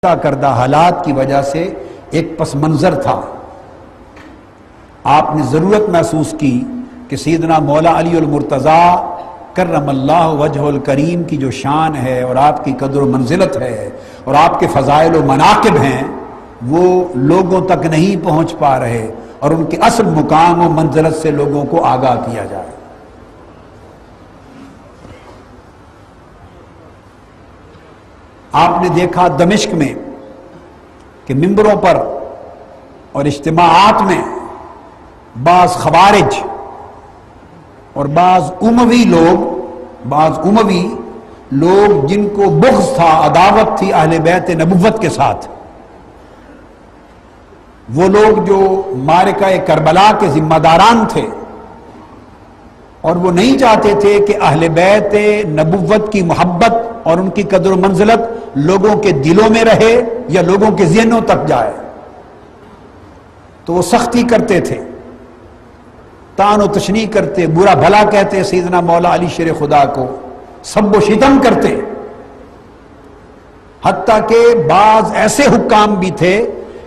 کردہ حالات کی وجہ سے ایک پس منظر تھا۔ آپ نے ضرورت محسوس کی کہ سیدنا مولا علی المرتضیٰ کرم اللہ وجہ الکریم کی جو شان ہے اور آپ کی قدر و منزلت ہے اور آپ کے فضائل و مناقب ہیں وہ لوگوں تک نہیں پہنچ پا رہے، اور ان کے اصل مقام و منزلت سے لوگوں کو آگاہ کیا جائے۔ آپ نے دیکھا دمشق میں کہ ممبروں پر اور اجتماعات میں بعض خوارج اور بعض اموی لوگ جن کو بغض تھا، عداوت تھی اہل بیت نبوت کے ساتھ، وہ لوگ جو معرکہ کربلا کے ذمہ داران تھے اور وہ نہیں چاہتے تھے کہ اہل بیت نبوت کی محبت اور ان کی قدر و منزلت لوگوں کے دلوں میں رہے یا لوگوں کے ذہنوں تک جائے، تو وہ سختی کرتے تھے، طعن و تشنیع کرتے، برا بھلا کہتے سیدنا مولا علی شیر خدا کو، سب و شتم کرتے، حتیٰ کہ بعض ایسے حکام بھی تھے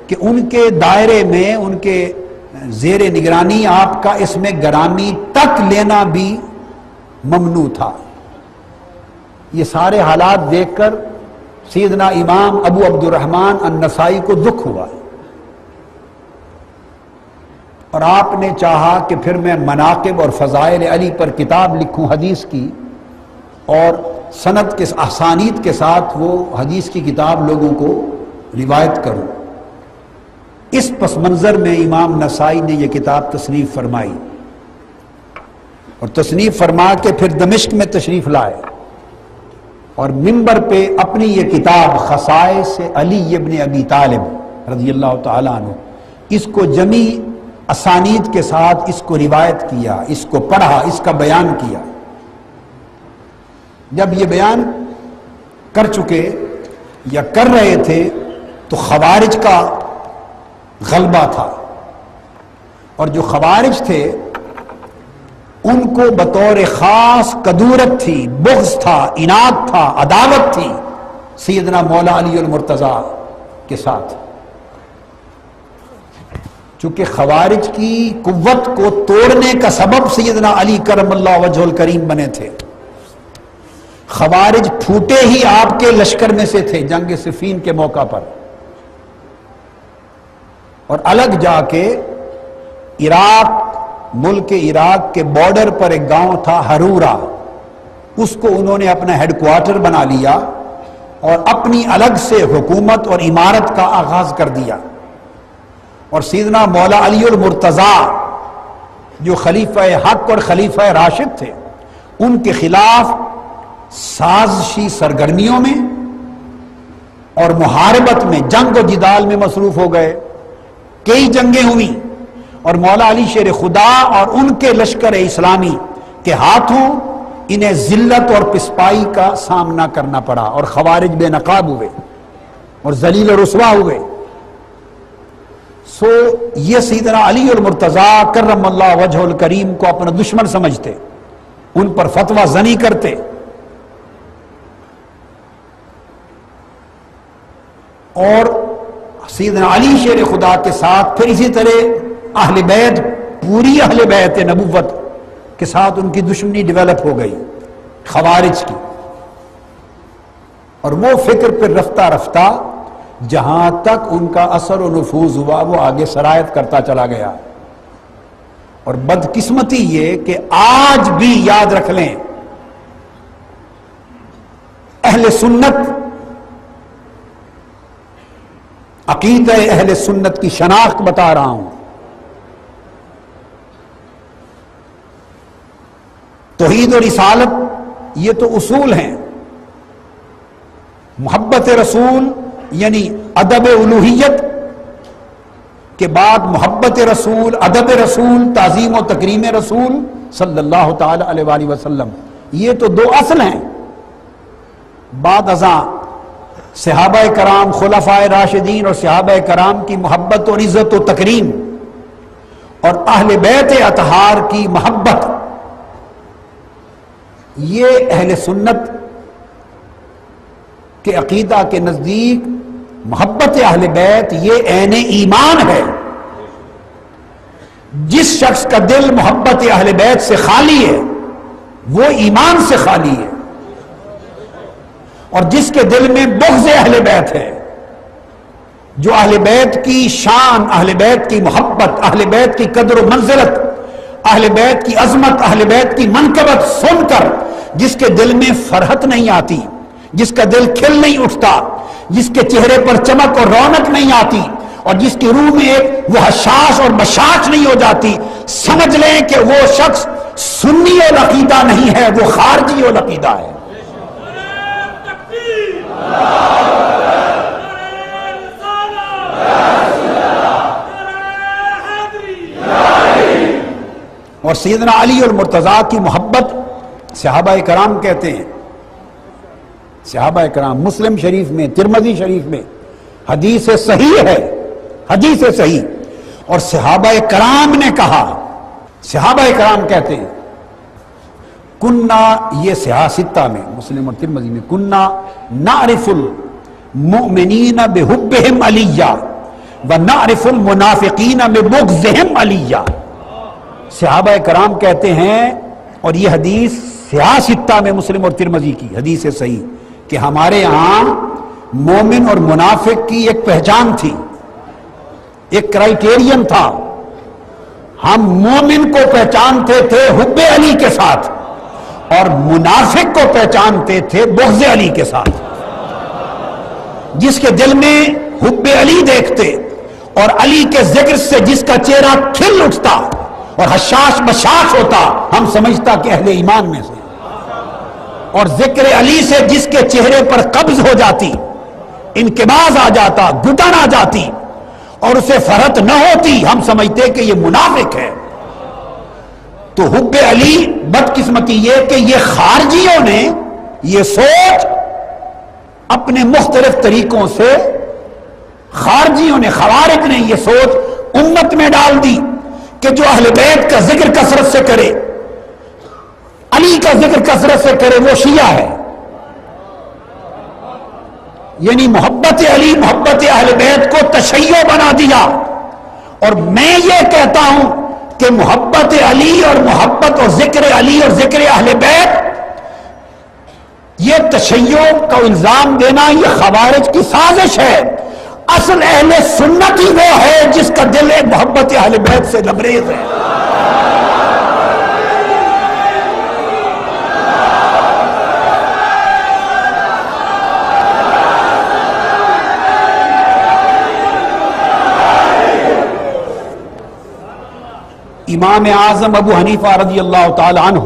کہ ان کے دائرے میں، ان کے زیر نگرانی آپ کا اس میں گرامی تک لینا بھی ممنوع تھا۔ یہ سارے حالات دیکھ کر سیدنا امام ابو عبد الرحمن النسائی کو دکھ ہوا، اور آپ نے چاہا کہ پھر میں مناقب اور فضائل علی پر کتاب لکھوں حدیث کی، اور سند کے اسانید کے ساتھ وہ حدیث کی کتاب لوگوں کو روایت کروں۔ اس پس منظر میں امام نسائی نے یہ کتاب تصنیف فرمائی، اور تصنیف فرما کے پھر دمشق میں تشریف لائے، اور منبر پہ اپنی یہ کتاب خصائص علی ابن ابی طالب رضی اللہ تعالیٰ عنہ، اس کو جمی اسانید کے ساتھ اس کو روایت کیا، اس کو پڑھا، اس کا بیان کیا۔ جب یہ بیان کر چکے یا کر رہے تھے تو خوارج کا غلبہ تھا، اور جو خوارج تھے ان کو بطور خاص کدورت تھی، بغض تھا، عناد تھا، عداوت تھی سیدنا مولا علی المرتضیٰ کے ساتھ۔ چونکہ خوارج کی قوت کو توڑنے کا سبب سیدنا علی کرم اللہ وجہ الکریم بنے تھے۔ خوارج پھوٹے ہی آپ کے لشکر میں سے تھے جنگ صفین کے موقع پر، اور الگ جا کے ملک عراق کے بارڈر پر ایک گاؤں تھا ہرورا، اس کو انہوں نے اپنا ہیڈ کوارٹر بنا لیا اور اپنی الگ سے حکومت اور امارت کا آغاز کر دیا، اور سیدنا مولا علی المرتضیٰ جو خلیفہ حق اور خلیفہ راشد تھے ان کے خلاف سازشی سرگرمیوں میں اور محاربت میں، جنگ و جدال میں مصروف ہو گئے۔ کئی جنگیں ہوئی، اور مولا علی شیر خدا اور ان کے لشکر اسلامی کے ہاتھوں انہیں ذلت اور پسپائی کا سامنا کرنا پڑا، اور خوارج بے نقاب ہوئے اور ذلیل و رسوا ہوئے۔ سو یہ سیدنا علی المرتضیٰ کرم اللہ وجہ الکریم کو اپنا دشمن سمجھتے، ان پر فتویٰ زنی کرتے، اور سیدنا علی شیر خدا کے ساتھ پھر اسی طرح اہل بیت، پوری اہل بیت نبوت کے ساتھ ان کی دشمنی ڈیولپ ہو گئی خوارج کی، اور وہ فکر پھر رفتہ رفتہ جہاں تک ان کا اثر و نفوذ ہوا وہ آگے سرایت کرتا چلا گیا۔ اور بدقسمتی یہ کہ آج بھی یاد رکھ لیں، اہل سنت، عقیدہ اہل سنت کی شناخت بتا رہا ہوں، توحید و رسالت یہ تو اصول ہیں، محبت رسول یعنی ادب الوہیت کے بعد محبت رسول، ادب رسول، تعظیم و تکریم رسول صلی اللہ تعالی علیہ وآلہ وسلم، یہ تو دو اصل ہیں۔ بعد ازاں صحابہ کرام، خلفاء راشدین اور صحابہ کرام کی محبت اور عزت و تکریم، اور اہل بیت اطہار کی محبت، یہ اہل سنت کے عقیدہ کے نزدیک محبت اہل بیت یہ عین ایمان ہے. جس شخص کا دل محبت اہل بیت سے خالی ہے وہ ایمان سے خالی ہے، اور جس کے دل میں بغض اہل بیت ہے، جو اہل بیت کی شان، اہل بیت کی محبت، اہل بیت کی قدر و منزلت، اہل بیت کی عظمت، اہل بیت کی منقبت سن کر جس کے دل میں فرحت نہیں آتی، جس کا دل کھل نہیں اٹھتا، جس کے چہرے پر چمک اور رونق نہیں آتی، اور جس کی روح میں ایک وہ حشاش اور بشاش نہیں ہو جاتی، سمجھ لیں کہ وہ شخص سنی العقیدہ نہیں ہے، وہ خارجی العقیدہ ہے. اور سیدنا علی المرتضیٰ کی محبت صحابہ کرام کہتے ہیں، صحابہ کرام مسلم شریف میں، ترمذی شریف میں حدیث صحیح ہے، حدیث صحیح. اور صحابہ کرام نے کہا، صحابہ کرام کہتے ہیں کننا، یہ صحاح ستہ میں مسلم اور ترمذی میں، کننا نعرف المؤمنین بحبہم علیہ ونعرف المنافقین ببغضہم علیہ. صحابہ کرام کہتے ہیں، اور یہ حدیث صحاح ستہ میں مسلم اور ترمذی کی حدیث صحیح، کہ ہمارے یہاں مومن اور منافق کی ایک پہچان تھی، ایک کرائیٹیرین تھا. ہم مومن کو پہچانتے تھے حب علی کے ساتھ، اور منافق کو پہچانتے تھے بغض علی کے ساتھ. جس کے دل میں حب علی دیکھتے اور علی کے ذکر سے جس کا چہرہ کھل اٹھتا اور حشاش بشاش ہوتا، ہم سمجھتا کہ اہل ایمان میں سے. اور ذکر علی سے جس کے چہرے پر قبض ہو جاتی، انقباض آ جاتا، گھٹن آ جاتی، اور اسے فرحت نہ ہوتی، ہم سمجھتے کہ یہ منافق ہے. تو حب علی، بدقسمتی یہ کہ یہ خارجیوں نے یہ سوچ اپنے مختلف طریقوں سے، خارجیوں نے، خوارج نے یہ سوچ امت میں ڈال دی کہ جو اہل بیت کا ذکر کثرت سے کرے، علی کا ذکر کثرت سے کرے، وہ شیعہ ہے. یعنی محبت علی، محبت اہل بیت کو تشیع بنا دیا. اور میں یہ کہتا ہوں کہ محبت علی اور محبت اور ذکر علی اور ذکر اہل بیت، یہ تشیع کا الزام دینا یہ خوارج کی سازش ہے. اصل اہل سنت ہی وہ ہے جس کا دل ایک محبت اہل بیت سے لبریز ہے. امام اعظم ابو حنیفہ رضی اللہ تعالی عنہ،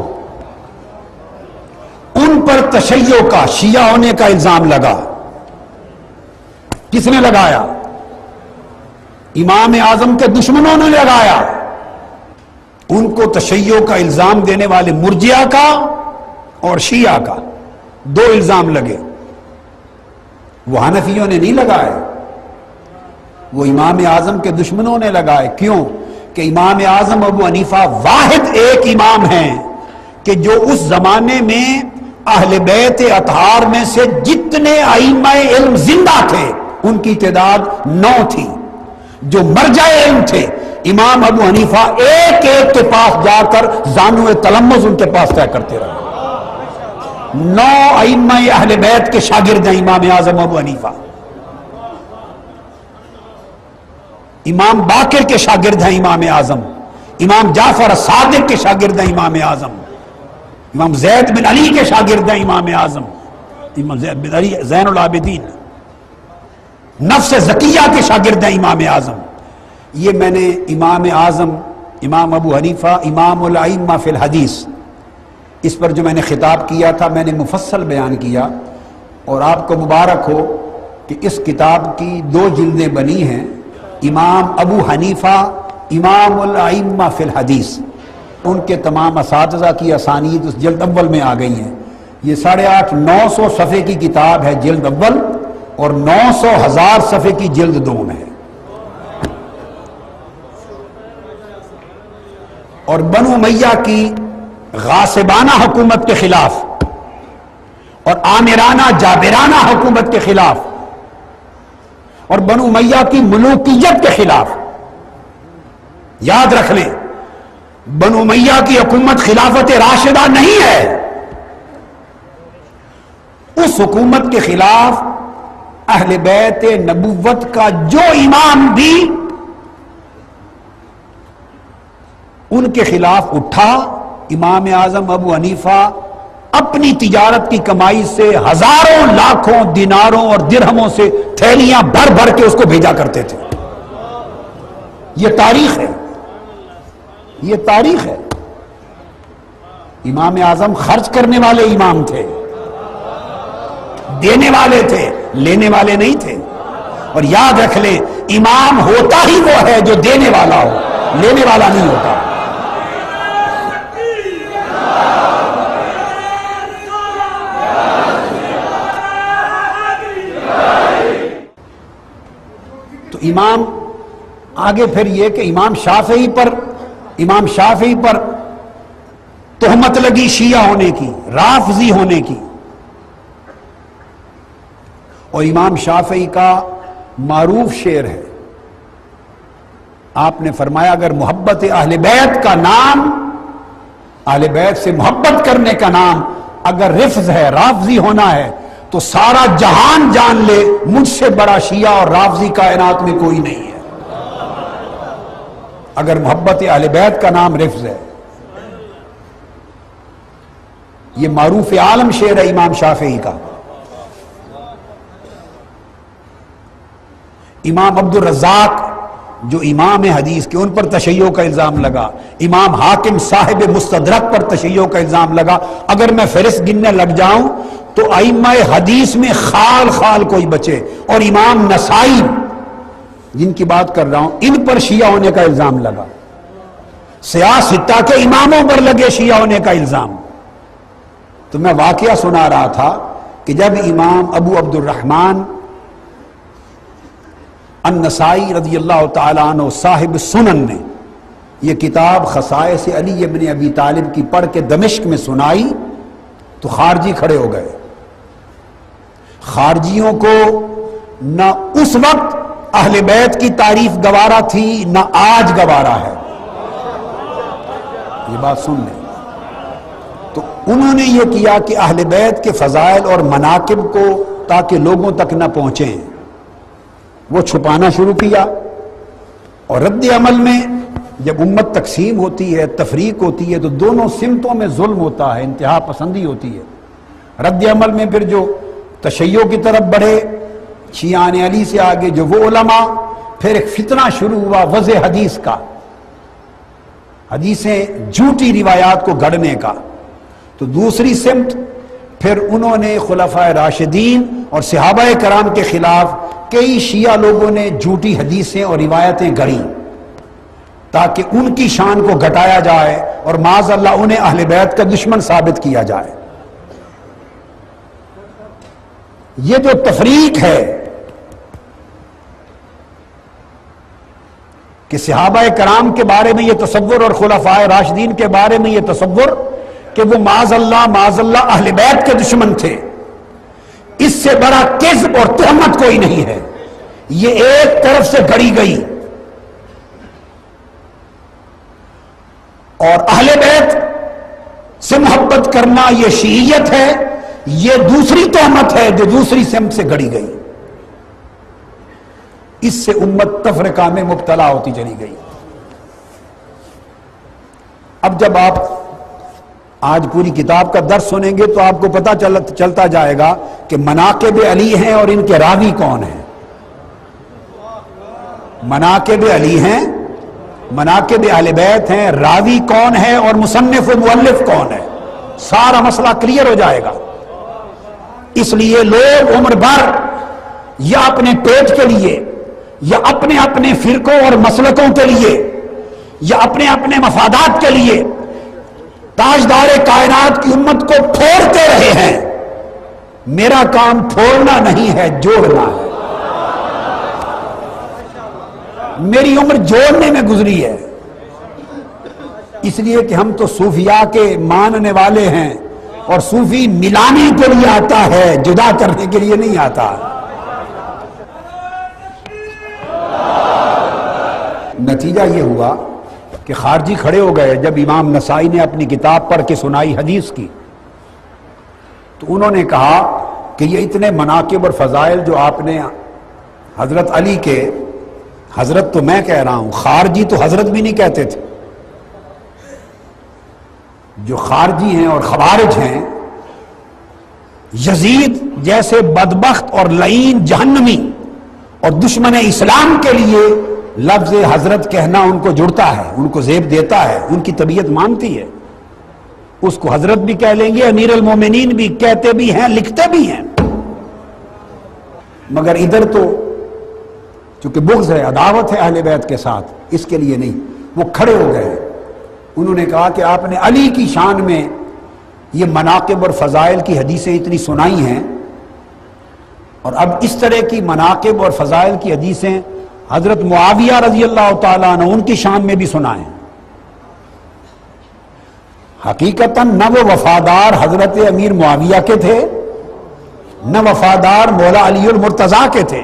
ان پر تشیع کا، شیعہ ہونے کا الزام لگا. کس نے لگایا؟ امام اعظم کے دشمنوں نے لگایا. ان کو تشیع کا الزام دینے والے مرجئہ کا اور شیعہ کا دو الزام لگے. وہ حنفیوں نے نہیں لگائے، وہ امام اعظم کے دشمنوں نے لگائے. کیوں؟ کہ امام اعظم ابو حنیفہ واحد ایک امام ہیں کہ جو اس زمانے میں اہل بیت اطہار میں سے جتنے ائمہ علم زندہ تھے ان کی تعداد 9 تھی. جو مرجع علم تھے امام ابو حنیفہ ایک ایک کے پاس جا کر زانو تلمذ ان کے پاس طے کرتے رہے. 9 ائمہ اہل بیت کے شاگرد ہیں امام اعظم ابو حنیفہ. امام باقر کے شاگرد ہیں امام اعظم، امام جعفر صادق کے شاگرد ہیں امام اعظم، امام زید بن علی کے شاگرد ہیں امام اعظم، امام زید بن علی زین العابدین، نفس زکیہ کے شاگرد ہیں امام اعظم. یہ میں نے امام اعظم، امام ابو حنیفہ، امام الائمہ فی الحدیث، اس پر جو میں نے خطاب کیا تھا میں نے مفصل بیان کیا. اور آپ کو مبارک ہو کہ اس کتاب کی 2 جلدیں بنی ہیں. امام ابو حنیفہ امام الائمہ فی الحدیث، ان کے تمام اساتذہ کی اسانید اس جلد اول میں آ گئی ہیں. یہ 850-900 صفحے کی کتاب ہے جلد اول، اور 900,000 صفحے کی جلد 2 میں ہے. اور بنو امیہ کی غاصبانہ حکومت کے خلاف اور آمرانہ جابرانہ حکومت کے خلاف اور بنو امیہ کی ملوکیت کے خلاف. یاد رکھ لیں بنو امیہ کی حکومت خلافت راشدہ نہیں ہے. اس حکومت کے خلاف اہل بیت نبوت کا جو امام بھی ان کے خلاف اٹھا، امام اعظم ابو حنیفہ اپنی تجارت کی کمائی سے ہزاروں لاکھوں دیناروں اور درہموں سے تھیلیاں بھر بھر کے اس کو بھیجا کرتے تھے. یہ تاریخ ہے، یہ تاریخ ہے. امام اعظم خرچ کرنے والے امام تھے، دینے والے تھے، لینے والے نہیں تھے. اور یاد رکھ لیں امام ہوتا ہی وہ ہے جو دینے والا ہو، لینے والا نہیں ہوتا. تو امام آگے پھر یہ کہ امام شافعی پر تہمت لگی شیعہ ہونے کی، رافضی ہونے کی. اور امام شافعی کا معروف شعر ہے، آپ نے فرمایا اگر محبت اہل بیت کا نام، اہل بیت سے محبت کرنے کا نام اگر رفض ہے، رافضی ہونا ہے، تو سارا جہان جان لے مجھ سے بڑا شیعہ اور رافضی کائنات میں کوئی نہیں ہے. اگر محبت اہل بیت کا نام رفض ہے. یہ معروف عالم شعر ہے امام شافعی کا. امام عبد الرزاق جو امام حدیث کے، ان پر تشیع کا الزام لگا. امام حاکم صاحب مستدرک پر تشیع کا الزام لگا. اگر میں فہرست گننے لگ جاؤں تو ائمہ حدیث میں خال خال کوئی بچے. اور امام نسائی جن کی بات کر رہا ہوں ان پر شیعہ ہونے کا الزام لگا. سیاہ ستہ کے اماموں پر لگے شیعہ ہونے کا الزام. تو میں واقعہ سنا رہا تھا کہ جب امام ابو عبد الرحمن النسائی رضی اللہ تعالیٰ عنہ صاحب سنن نے یہ کتاب خصائص علی ابن ابی طالب کی پڑھ کے دمشق میں سنائی تو خارجی کھڑے ہو گئے. خارجیوں کو نہ اس وقت اہل بیت کی تعریف گوارا تھی نہ آج گوارا ہے. یہ بات سن لیں. تو انہوں نے یہ کیا کہ اہل بیت کے فضائل اور مناقب کو تاکہ لوگوں تک نہ پہنچیں وہ چھپانا شروع کیا. اور رد عمل میں جب امت تقسیم ہوتی ہے، تفریق ہوتی ہے، تو دونوں سمتوں میں ظلم ہوتا ہے، انتہا پسندی ہوتی ہے. رد عمل میں پھر جو تشیع کی طرف بڑھے، شیعان علی سے آگے جو وہ علماء، پھر ایک فتنہ شروع ہوا وضع حدیث کا، حدیثیں جھوٹی روایات کو گڑھنے کا. تو دوسری سمت پھر انہوں نے خلفائے راشدین اور صحابہ کرام کے خلاف کئی شیعہ لوگوں نے جھوٹی حدیثیں اور روایتیں گڑھی تاکہ ان کی شان کو گھٹایا جائے اور معاذ اللہ انہیں اہل بیت کا دشمن ثابت کیا جائے. یہ جو تفریق ہے کہ صحابہ کرام کے بارے میں یہ تصور اور خلفائے راشدین کے بارے میں یہ تصور کہ وہ معاذ اللہ اہل بیت کے دشمن تھے، اس سے بڑا کذب اور تہمت کوئی نہیں ہے. یہ ایک طرف سے گڑھی گئی. اور اہل بیت سے محبت کرنا یہ شیعیت ہے، یہ دوسری تہمت ہے جو دوسری سمت سے گڑھی گئی. اس سے امت تفرقہ میں مبتلا ہوتی چلی گئی. اب جب آپ آج پوری کتاب کا درس سنیں گے تو آپ کو پتہ چلتا جائے گا کہ مناقب علی ہیں اور ان کے راوی کون ہیں. مناقب علی ہیں، مناقب اہل بیت ہیں، راوی کون ہے اور مصنف و مؤلف کون ہے، سارا مسئلہ کلیئر ہو جائے گا. اس لیے لوگ عمر بھر یا اپنے پیٹ کے لیے یا اپنے اپنے فرقوں اور مسلکوں کے لیے یا اپنے اپنے مفادات کے لیے تاجدار کائنات کی امت کو پھوڑتے رہے ہیں. میرا کام پھوڑنا نہیں ہے، جوڑنا ہے. میری عمر جوڑنے میں گزری ہے، اس لیے کہ ہم تو صوفیاء کے ماننے والے ہیں، اور صوفی ملانے کے لیے آتا ہے، جدا کرنے کے لیے نہیں آتا. نتیجہ یہ ہوا کہ خارجی کھڑے ہو گئے جب امام نسائی نے اپنی کتاب پڑھ کے سنائی حدیث کی، تو انہوں نے کہا کہ یہ اتنے مناقب اور فضائل جو آپ نے حضرت علی کے، حضرت تو میں کہہ رہا ہوں، خارجی تو حضرت بھی نہیں کہتے تھے، جو خارجی ہیں اور خوارج ہیں، یزید جیسے بدبخت اور لعین جہنمی اور دشمن اسلام کے لیے لفظ حضرت کہنا ان کو جڑتا ہے، ان کو زیب دیتا ہے، ان کی طبیعت مانتی ہے، اس کو حضرت بھی کہہ لیں گے، امیر المومنین بھی کہتے بھی ہیں، لکھتے بھی ہیں۔ مگر ادھر تو چونکہ بغض ہے، عداوت ہے اہل بیت کے ساتھ، اس کے لیے نہیں، وہ کھڑے ہو گئے، انہوں نے کہا کہ آپ نے علی کی شان میں یہ مناقب اور فضائل کی حدیثیں اتنی سنائی ہیں، اور اب اس طرح کی مناقب اور فضائل کی حدیثیں حضرت معاویہ رضی اللہ تعالیٰ عنہ ان کی شان میں بھی سنائیں۔ حقیقتاً نہ وہ وفادار حضرت امیر معاویہ کے تھے، نہ وفادار مولا علی المرتضیٰ کے تھے،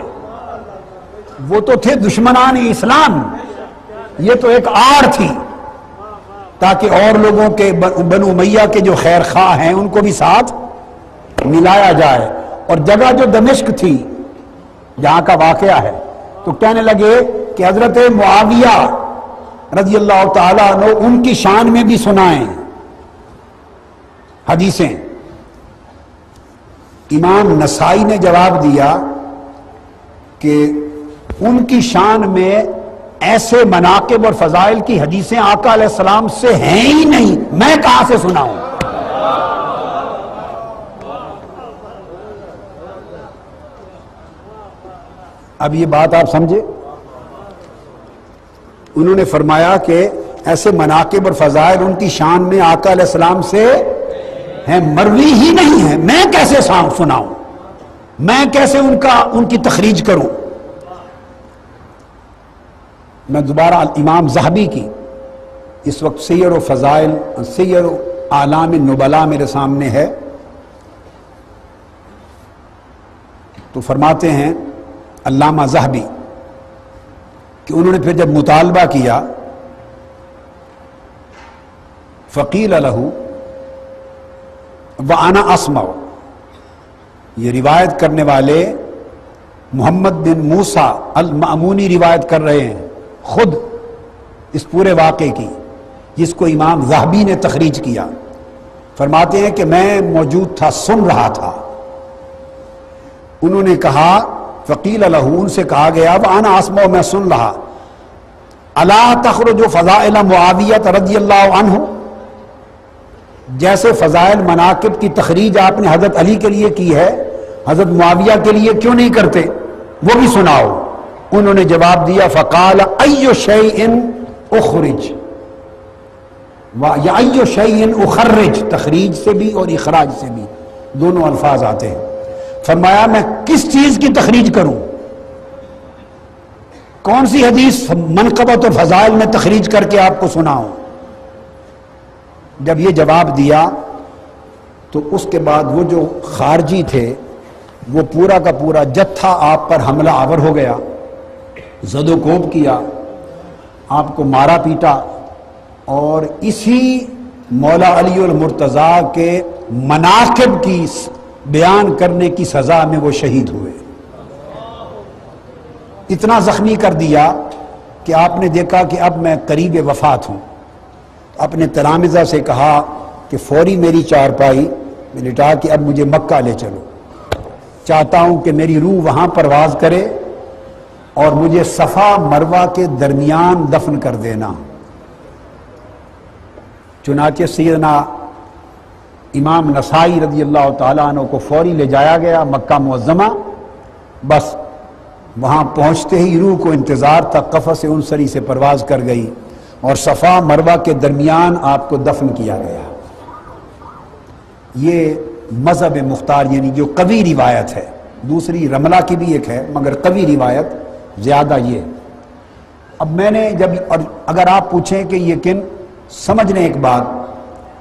وہ تو تھے دشمنان اسلام۔ یہ تو ایک آڑ تھی تاکہ اور لوگوں کے بنو امیہ کے جو خیر خواہ ہیں ان کو بھی ساتھ ملایا جائے۔ اور جگہ جو دمشق تھی جہاں کا واقعہ ہے، تو کہنے لگے کہ حضرت معاویہ رضی اللہ تعالیٰ عنہ ان کی شان میں بھی سنائیں حدیثیں۔ امام نسائی نے جواب دیا کہ ان کی شان میں ایسے مناقب اور فضائل کی حدیثیں آقا علیہ السلام سے ہیں ہی نہیں، میں کہاں سے سناؤں؟ اب یہ بات آپ سمجھے؟ انہوں نے فرمایا کہ ایسے مناقب اور فضائل ان کی شان میں آقا علیہ السلام سے ہیں، مروی ہی نہیں ہے، میں کیسے سناؤں، میں کیسے ان کی تخریج کروں؟ میں دوبارہ امام ذہبی کی اس وقت سیر و فضائل، سیر و اعلام النبلاء میرے سامنے ہے، تو فرماتے ہیں علامہ ذہبی کہ انہوں نے پھر جب مطالبہ کیا، فقیل لہ وانا اسمع، یہ روایت کرنے والے محمد بن موسیٰ المأمونی روایت کر رہے ہیں خود اس پورے واقعے کی، جس کو امام ذہبی نے تخریج کیا۔ فرماتے ہیں کہ میں موجود تھا، سن رہا تھا۔ انہوں نے کہا فقیل لہ، ان سے کہا گیا وانا اسمع، میں سن رہا، الا تخرج فضائل معاویہ رضی اللہ عنہ، جیسے فضائل مناقب کی تخریج آپ نے حضرت علی کے لیے کی ہے، حضرت معاویہ کے لیے کیوں نہیں کرتے؟ وہ بھی سناؤ۔ انہوں نے جواب دیا فقال ای شیء اخرج یا ای شیء اخرج، تخریج سے بھی اور اخراج سے بھی دونوں الفاظ آتے ہیں۔ فرمایا میں کس چیز کی تخریج کروں، کون سی حدیث منقبت و فضائل میں تخریج کر کے آپ کو سناؤں؟ جب یہ جواب دیا تو اس کے بعد وہ جو خارجی تھے وہ پورا کا پورا جتھا آپ پر حملہ آور ہو گیا، زد و کوب کیا، آپ کو مارا پیٹا، اور اسی مولا علی المرتضیٰ کے مناقب کی بیان کرنے کی سزا میں وہ شہید ہوئے۔ اتنا زخمی کر دیا کہ آپ نے دیکھا کہ اب میں قریب وفات ہوں، اپنے تلامذہ سے کہا کہ فوری میری چارپائی میں لٹا کہ اب مجھے مکہ لے چلو، چاہتا ہوں کہ میری روح وہاں پرواز کرے اور مجھے صفا مروہ کے درمیان دفن کر دینا۔ چنانچہ سیدنا امام نسائی رضی اللہ تعالیٰ عنہ کو فوری لے جایا گیا مکہ معظمہ، بس وہاں پہنچتے ہی روح کو انتظار تھا، قفص انصری سے پرواز کر گئی اور صفا مروہ کے درمیان آپ کو دفن کیا گیا۔ یہ مذہب مختار یعنی جو قوی روایت ہے، دوسری رملہ کی بھی ایک ہے مگر قوی روایت زیادہ یہ۔ اب میں نے اگر آپ پوچھیں کہ یہ کن، سمجھ لیں ایک بات،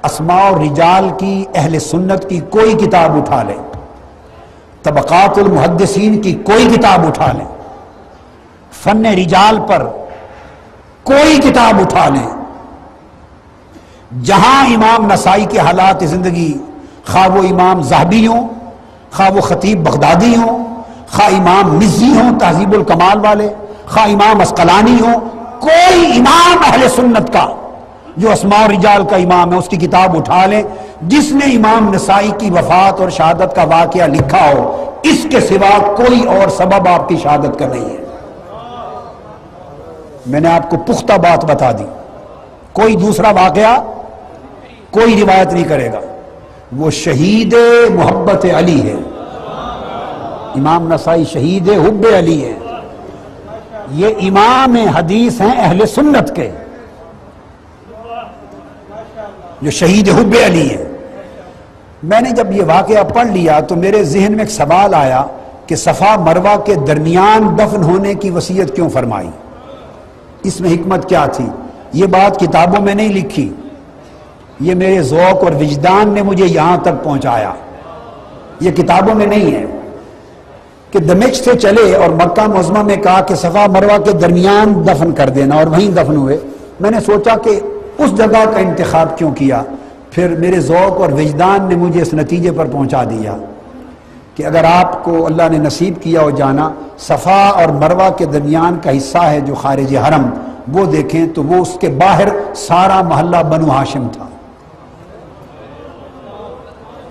اسماء الرجال کی اہل سنت کی کوئی کتاب اٹھا لیں، طبقات المحدثین کی کوئی کتاب اٹھا لیں، فن رجال پر کوئی کتاب اٹھا لیں، جہاں امام نسائی کے حالات زندگی، خواہ وہ امام ذہبی ہوں، خواہ وہ خطیب بغدادی ہوں، خواہ امام مزی ہوں تہذیب الکمال والے، خواہ امام عسقلانی ہوں، کوئی امام اہل سنت کا جو اسماء الرجال کا امام ہے اس کی کتاب اٹھا لیں، جس نے امام نسائی کی وفات اور شہادت کا واقعہ لکھا ہو، اس کے سوا کوئی اور سبب آپ کی شہادت کا نہیں ہے۔ میں نے آپ کو پختہ بات بتا دی، کوئی دوسرا واقعہ کوئی روایت نہیں کرے گا، وہ شہید محبت علی ہے، امام نسائی شہید حب علی ہے، یہ امام حدیث ہیں اہل سنت کے جو شہید حب علی ہے۔ میں نے جب یہ واقعہ پڑھ لیا تو میرے ذہن میں ایک سوال آیا کہ صفا مروہ کے درمیان دفن ہونے کی وصیت کیوں فرمائی، اس میں حکمت کیا تھی؟ یہ بات کتابوں میں نہیں لکھی، یہ میرے ذوق اور وجدان نے مجھے یہاں تک پہنچایا، یہ کتابوں میں نہیں ہے کہ دمشق سے چلے اور مکہ معظمہ میں کہا کہ صفا مروہ کے درمیان دفن کر دینا اور وہیں دفن ہوئے۔ میں نے سوچا کہ اس جگہ کا انتخاب کیوں کیا؟ پھر میرے ذوق اور وجدان نے مجھے اس نتیجے پر پہنچا دیا کہ اگر آپ کو اللہ نے نصیب کیا ہو جانا، صفا اور مروہ کے درمیان کا حصہ ہے جو خارج حرم، وہ دیکھیں تو وہ اس کے باہر سارا محلہ بنو ہاشم تھا،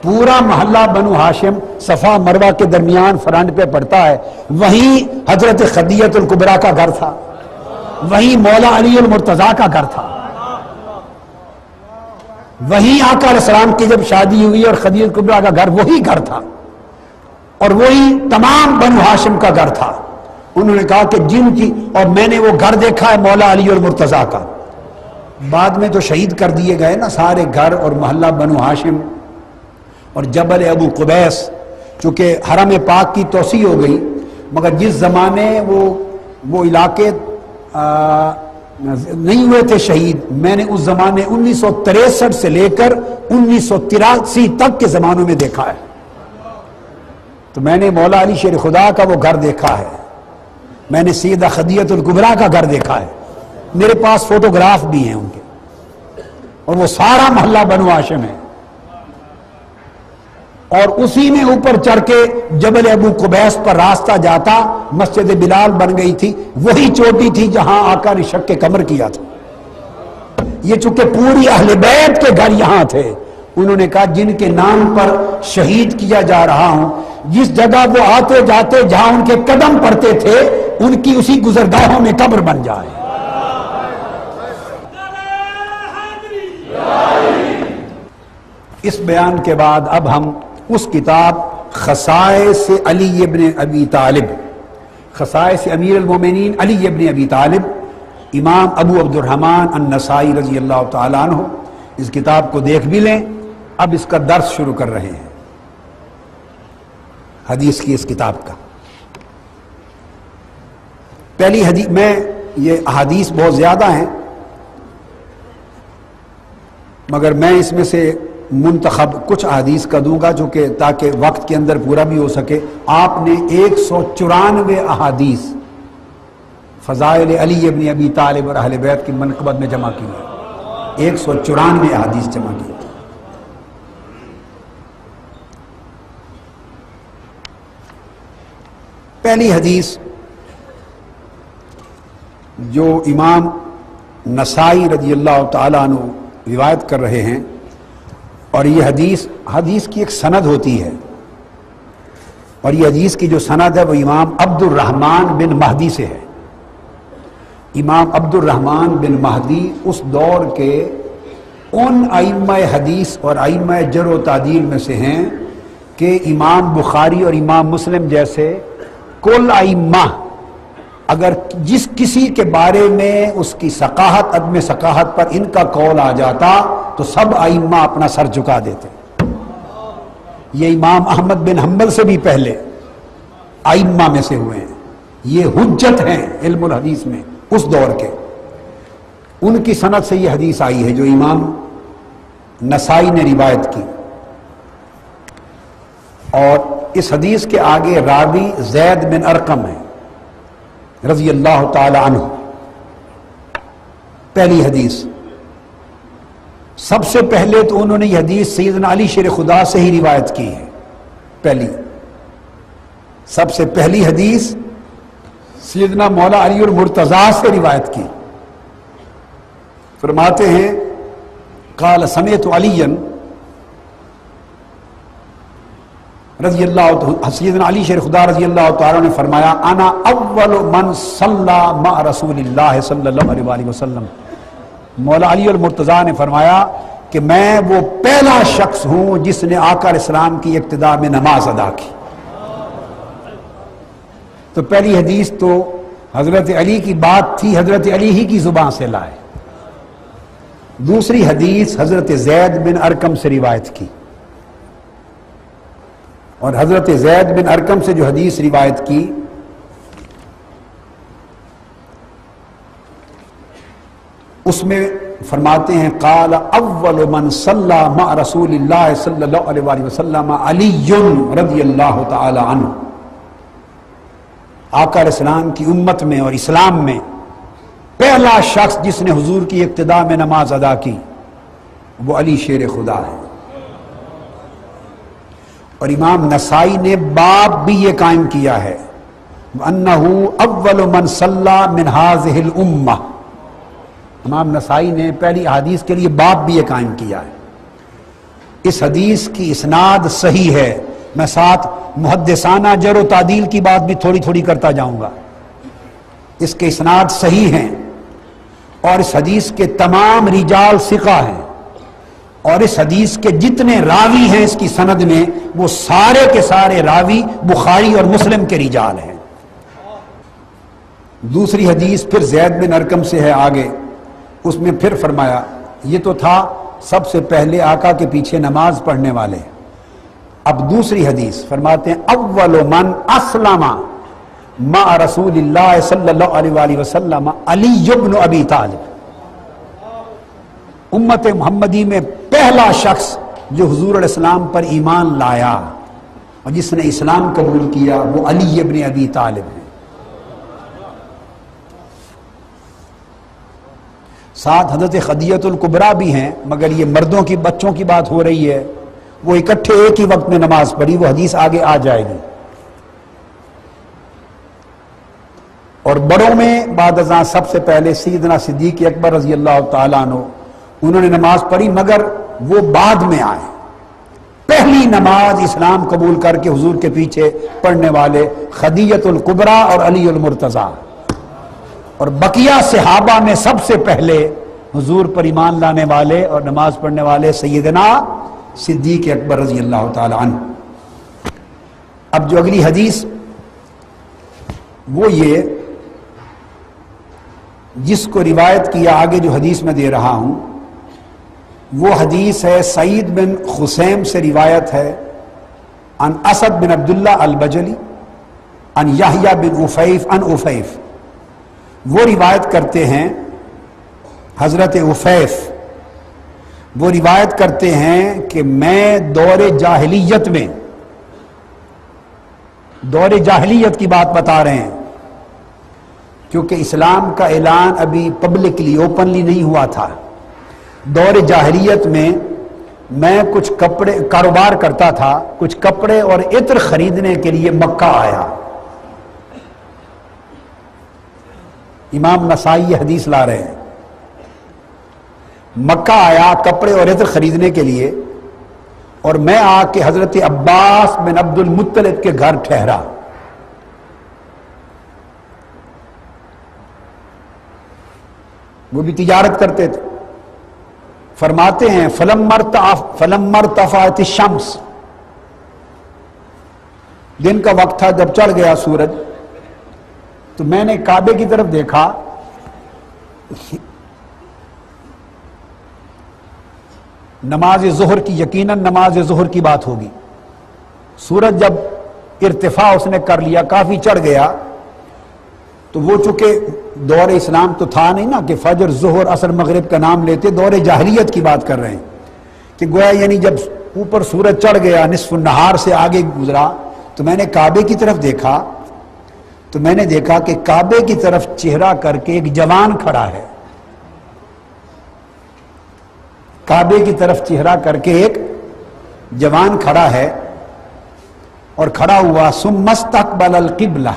پورا محلہ بنو ہاشم صفا مروہ کے درمیان فرنٹ پہ پڑتا ہے، وہیں حضرت خدیجہ الکبریٰ کا گھر تھا، وہیں مولا علی المرتضیٰ کا گھر تھا، وہیں آقا علیہ السلام کی جب شادی ہوئی اور خدیجہ الکبریٰ کا گھر وہی گھر تھا، اور وہی تمام بنو ہاشم کا گھر تھا۔ انہوں نے کہا کہ جن کی، اور میں نے وہ گھر دیکھا ہے مولا علی المرتضیٰ کا، بعد میں تو شہید کر دیے گئے نا سارے گھر اور محلہ بنو ہاشم، اور جبل ابو قبیس، چونکہ حرم پاک کی توسیع ہو گئی، مگر جس زمانے وہ علاقے نہیں ہوئے تھے شہید، میں نے اس زمانے 1963 سے لے کر 1983 تک کے زمانوں میں دیکھا ہے، تو میں نے مولا علی شیر خدا کا وہ گھر دیکھا ہے، میں نے سیدہ خدیجہ الکبریٰ کا گھر دیکھا ہے، میرے پاس فوٹوگراف بھی ہیں ان کے، اور وہ سارا محلہ بنو ہاشم ہے، اور اسی میں اوپر چڑھ کے جبل ابو قبیس پر راستہ جاتا، مسجد بلال بن گئی تھی، وہی چوٹی تھی جہاں آقا نے شق قمر کیا تھا۔ یہ چونکہ پوری اہل بیت کے گھر یہاں تھے، انہوں نے کہا جن کے نام پر شہید کیا جا رہا ہوں، جس جگہ وہ آتے جاتے جہاں ان کے قدم پڑتے تھے، ان کی اسی گزرگاہوں میں قبر بن جائے۔ اس بیان کے بعد اب ہم اس کتاب خصائص علی ابن ابی طالب، خصائص امیر المومنین علی ابن ابی طالب، امام ابو عبد الرحمن النسائی رضی اللہ تعالیٰ عنہ، اس کتاب کو دیکھ بھی لیں۔ اب اس کا درس شروع کر رہے ہیں حدیث کی اس کتاب کا۔ پہلی حدیث میں، یہ احادیث بہت زیادہ ہیں مگر میں اس میں سے منتخب کچھ احادیث کا دوں گا جو کہ تاکہ وقت کے اندر پورا بھی ہو سکے۔ آپ نے 194 احادیث فضائل علی ابن ابی طالب اور اہل بیت کی منقبت میں جمع کی ہے، 194 احادیث جمع کی۔ پہلی حدیث جو امام نسائی رضی اللہ تعالیٰ عنہ روایت کر رہے ہیں، اور یہ حدیث کی ایک سند ہوتی ہے، اور یہ حدیث کی جو سند ہے وہ امام عبد الرحمن بن مہدی سے ہے۔ امام عبد الرحمن بن مہدی اس دور کے ان ائمہ حدیث اور ائمہ جرح و تعدیل میں سے ہیں کہ امام بخاری اور امام مسلم جیسے کل ائمہ اگر جس کسی کے بارے میں اس کی ثقاہت، عدم ثقاہت پر ان کا قول آ جاتا تو سب ائمہ اپنا سر جھکا دیتے۔ یہ امام احمد بن حنبل سے بھی پہلے ائمہ میں سے ہوئے ہیں، یہ حجت ہیں علم الحدیث میں اس دور کے۔ ان کی سند سے یہ حدیث آئی ہے جو امام نسائی نے روایت کی، اور اس حدیث کے آگے راوی زید بن ارقم ہے رضی اللہ تعالی عنہ۔ پہلی حدیث، سب سے پہلے تو انہوں نے یہ حدیث سیدنا علی شیر خدا سے ہی روایت کی ہے. پہلی سب سے پہلی حدیث سیدنا مولا علی المرتضیٰ سے روایت کی. فرماتے ہیں قال سمعت علی رضی اللہ، سیدنا علی شیر خدا رضی اللہ تعالیٰ نے فرمایا انا اول من صلی مع رسول اللہ صلی اللہ علیہ وآلہ وسلم. مولا علی المرتضیٰ نے فرمایا کہ میں وہ پہلا شخص ہوں جس نے آقا علیہ السلام کی اقتداء میں نماز ادا کی. تو پہلی حدیث تو حضرت علی کی بات تھی، حضرت علی ہی کی زبان سے لائے. دوسری حدیث حضرت زید بن ارقم سے روایت کی، اور حضرت زید بن ارقم سے جو حدیث روایت کی اس میں فرماتے ہیں قال اول من صلی مع رسول اللہ صلی اللہ علیہ وآلہ وسلم علی رضی اللہ تعالی عنہ. آقا علیہ السلام کی امت میں اور اسلام میں پہلا شخص جس نے حضور کی اقتداء میں نماز ادا کی وہ علی شیر خدا ہے. اور امام نسائی نے باب بھی یہ قائم کیا ہے وَأَنَّهُ أَوَّلُ مَنْ صَلَّى مِنْ هَذِهِ الْأُمَّةِ. امام نسائی نے پہلی حدیث کے لیے باب بھی یہ قائم کیا ہے. اس حدیث کی اسناد صحیح ہے. میں ساتھ محدثانہ جر و تعدیل کی بات بھی تھوڑی تھوڑی کرتا جاؤں گا. اس کے اسناد صحیح ہیں اور اس حدیث کے تمام رجال ثقہ ہیں، اور اس حدیث کے جتنے راوی ہیں اس کی سند میں وہ سارے کے سارے راوی بخاری اور مسلم کے رجال ہیں. دوسری حدیث پھر زید بن ارقم سے ہے آگے، اس میں پھر فرمایا، یہ تو تھا سب سے پہلے آقا کے پیچھے نماز پڑھنے والے. اب دوسری حدیث فرماتے ہیں اول من اسلم مع رسول اللہ صلی اللہ علیہ وآلہ وسلم علی بن ابی طالب. امت محمدی میں پہلا شخص جو حضور علیہ السلام پر ایمان لایا اور جس نے اسلام قبول کیا وہ علی بن ابی طالب ہے. ساتھ حضرت خدیجہ الکبریٰ بھی ہیں، مگر یہ مردوں کی بچوں کی بات ہو رہی ہے، وہ اکٹھے ایک ہی وقت میں نماز پڑھی، وہ حدیث آگے آ جائے گی. اور بڑوں میں بعد ازاں سب سے پہلے سیدنا صدیق اکبر رضی اللہ تعالیٰ عنہ، انہوں نے نماز پڑھی مگر وہ بعد میں آئے. پہلی نماز اسلام قبول کر کے حضور کے پیچھے پڑھنے والے خدیجہ الکبریٰ اور علی المرتضیٰ، اور بقیہ صحابہ میں سب سے پہلے حضور پر ایمان لانے والے اور نماز پڑھنے والے سیدنا صدیق اکبر رضی اللہ تعالی عنہ. اب جو اگلی حدیث وہ یہ جس کو روایت کیا آگے جو حدیث میں دے رہا ہوں وہ حدیث ہے سعید بن خسیم سے روایت ہے عن اسد بن عبداللہ البجلی عن یحییٰ بن عفیف عن عفیف. وہ روایت کرتے ہیں حضرت عفیف، وہ روایت کرتے ہیں کہ میں دور جاہلیت کی بات بتا رہے ہیں کیونکہ اسلام کا اعلان ابھی پبلکلی اوپنلی نہیں ہوا تھا. دور جاہلیت میں میں کچھ کپڑے کاروبار کرتا تھا، کچھ کپڑے اور عطر خریدنے کے لیے مکہ آیا. امام نسائی یہ حدیث لا رہے ہیں. مکہ آیا کپڑے اور عطر خریدنے کے لیے، اور میں آ کے حضرت عباس بن عبد المطلب کے گھر ٹھہرا. وہ بھی تجارت کرتے تھے. فرماتے ہیں فلما ارتفعت الشمس، دن کا وقت تھا، جب چڑھ گیا سورج تو میں نے کعبے کی طرف دیکھا. نماز ظہر کی، یقیناً نماز ظہر کی بات ہوگی. سورج جب ارتفاع اس نے کر لیا، کافی چڑھ گیا، تو وہ چونکہ دور اسلام تو تھا نہیں نا کہ فجر ظہر عصر مغرب کا نام لیتے، دور جاہلیت کی بات کر رہے ہیں کہ گویا یعنی جب اوپر سورج چڑھ گیا نصف النہار سے آگے گزرا تو میں نے کعبے کی طرف دیکھا، تو میں نے دیکھا کہ کعبے کی طرف چہرہ کر کے ایک جوان کھڑا ہے. کعبے کی طرف چہرہ کر کے ایک جوان کھڑا ہے اور کھڑا ہوا، ثم استقبل القبلہ،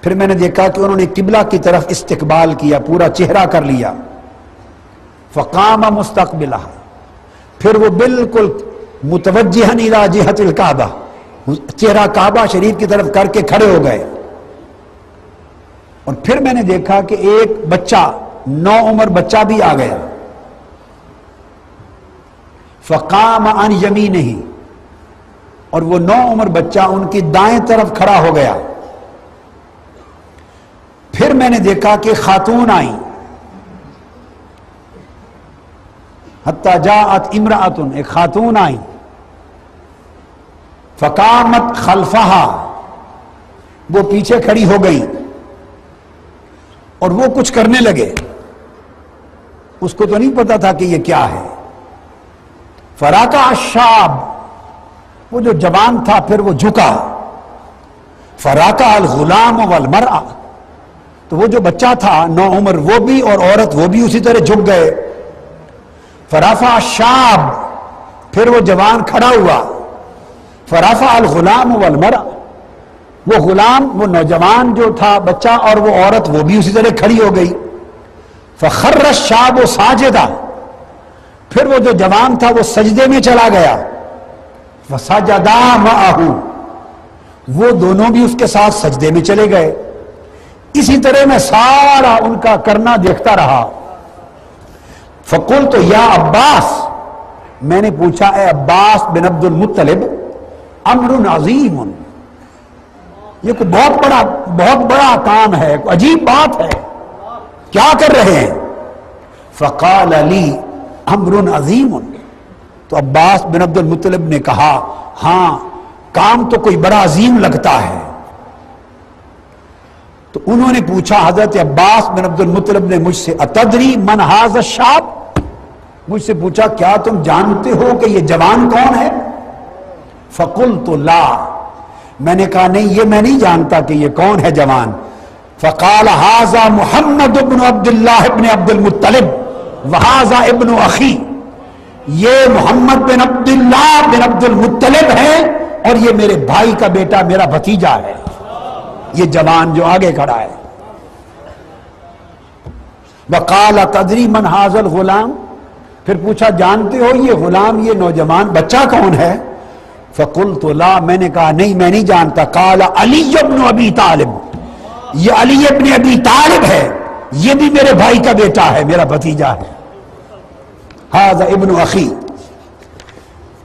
پھر میں نے دیکھا کہ انہوں نے قبلہ کی طرف استقبال کیا، پورا چہرہ کر لیا، فقام مستقبلہ، پھر وہ بالکل متوجہن الی جہت الکعبہ، چہرہ کعبہ شریف کی طرف کر کے کھڑے ہو گئے۔ اور پھر میں نے دیکھا کہ ایک بچہ، نوعمر بچہ بھی آ گیا، فقام عن یمینہ، اور وہ نوعمر بچہ ان کی دائیں طرف کھڑا ہو گیا۔ پھر میں نے دیکھا کہ خاتون آئیں، حتی جاءت امرأۃ، ایک خاتون آئیں، فقامت خلفہا، وہ پیچھے کھڑی ہو گئی اور وہ کچھ کرنے لگے، اس کو تو نہیں پتا تھا کہ یہ کیا ہے۔ فراکع الشاب، وہ جو جوان تھا پھر وہ جھکا، فراکع الغلام والمرأة، تو وہ جو بچہ تھا نوعمر وہ بھی اور عورت وہ بھی اسی طرح جھک گئے۔ فرفع الشاب، پھر وہ جوان کھڑا ہوا، فرفع الغلام والمرأة، وہ غلام، وہ نوجوان جو تھا بچہ اور وہ عورت وہ بھی اسی طرح کھڑی ہو گئی۔ فخر الشاب ساجدا، پھر وہ جو جوان تھا وہ سجدے میں چلا گیا، فسجدا معہ، وہ دونوں بھی اس کے ساتھ سجدے میں چلے گئے۔ اسی طرح میں سارا ان کا کرنا دیکھتا رہا۔ فقلت یا عباس، میں نے پوچھا اے عباس بن عبد المطلب، امر عظیم، یہ کوئی بہت بڑا کام ہے، کوئی عجیب بات ہے، کیا کر رہے ہیں؟ فقال لی امر عظیم، تو عباس بن عبد المطلب نے کہا ہاں کام تو کوئی بڑا عظیم لگتا ہے۔ تو انہوں نے پوچھا، حضرت عباس بن عبد المطلب نے مجھ سے، اتدری من ھذا الشاب، مجھ سے پوچھا کیا تم جانتے ہو کہ یہ جوان کون ہے؟ فقلت لا، میں نے کہا نہیں یہ میں نہیں جانتا کہ یہ کون ہے جوان۔ فقال ھذا محمد بن عبد اللہ بن عبد المطلب وھذا ابن اخی، یہ محمد بن عبداللہ بن عبد المطلب ہے اور یہ میرے بھائی کا بیٹا، میرا بھتیجا ہے، یہ جوان جو آگے کھڑا ہے۔ وقال تدری من ھذا الغلام، پھر پوچھا جانتے ہو یہ غلام، یہ نوجوان بچہ کون ہے؟ فقلت لا، میں نے کہا نہیں میں نہیں جانتا۔ قال علی بن ابی طالب، یہ علی ابن ابی طالب ہے، یہ بھی میرے بھائی کا بیٹا ہے، میرا بھتیجا ہے، ھذا ابن اخی۔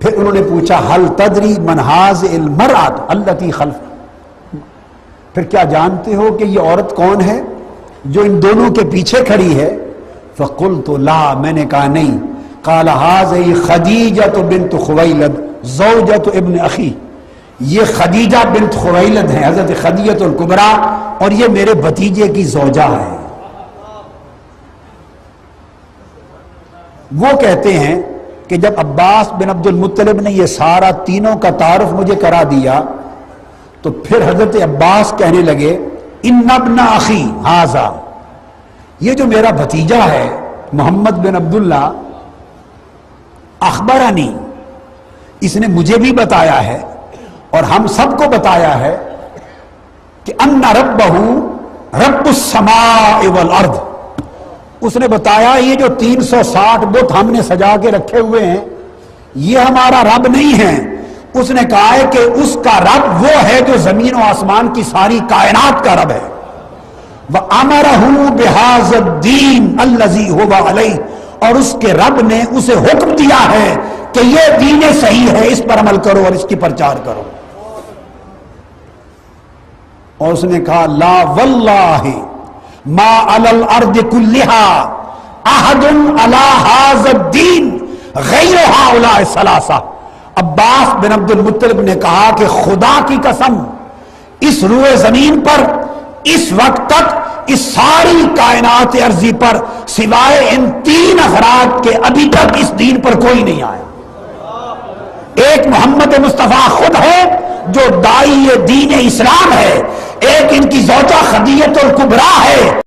پھر انہوں نے پوچھا هل تدری من ھذه المرأة التي خلف، پھر کیا جانتے ہو کہ یہ عورت کون ہے جو ان دونوں کے پیچھے کھڑی ہے؟ فقلت لا، میں نے کہا نہیں۔ قال هذه خدیجہ بنت خویلد زوجۃ ابن اخی، یہ خدیجہ بنت خویلد ہے، حضرت خدیجہ الکبریٰ، اور یہ میرے بھتیجے کی زوجہ ہے۔ وہ کہتے ہیں کہ جب عباس بن عبد المطلب نے یہ سارا تینوں کا تعارف مجھے کرا دیا تو پھر حضرت عباس کہنے لگے ان ابن اخی ھذا، یہ جو میرا بھتیجا ہے محمد بن عبداللہ، اخبرنی، اس نے مجھے بھی بتایا ہے اور ہم سب کو بتایا ہے کہ ان ربہ رب السماء والارض، اس نے بتایا یہ جو 360 بت ہم نے سجا کے رکھے ہوئے ہیں یہ ہمارا رب نہیں ہے، اس نے کہا ہے کہ اس کا رب وہ ہے جو زمین و آسمان کی ساری کائنات کا رب ہے۔ وَأَمَرَهُ بِهَذَا الدِّينِ الَّذِي هُوَ عَلَيْهِ، اور اس کے رب نے اسے حکم دیا ہے کہ یہ دین صحیح ہے، اس پر عمل کرو اور اس کی پرچار کرو۔ اور اس نے کہا لا واللہ ما علی الارض کلها احد علی ھذا الدین غیر ہؤلاء الثلاثہ۔ عباس بن عبد المطلب نے کہا کہ خدا کی قسم اس روئے زمین پر اس وقت تک اس ساری کائنات ارضی پر سوائے ان 3 افراد کے ابھی تک اس دین پر کوئی نہیں آیا۔ ایک محمد مصطفیٰ خود ہے جو داعی دین اسلام ہے، ایک ان کی زوجہ خدیجہ الکبریٰ ہے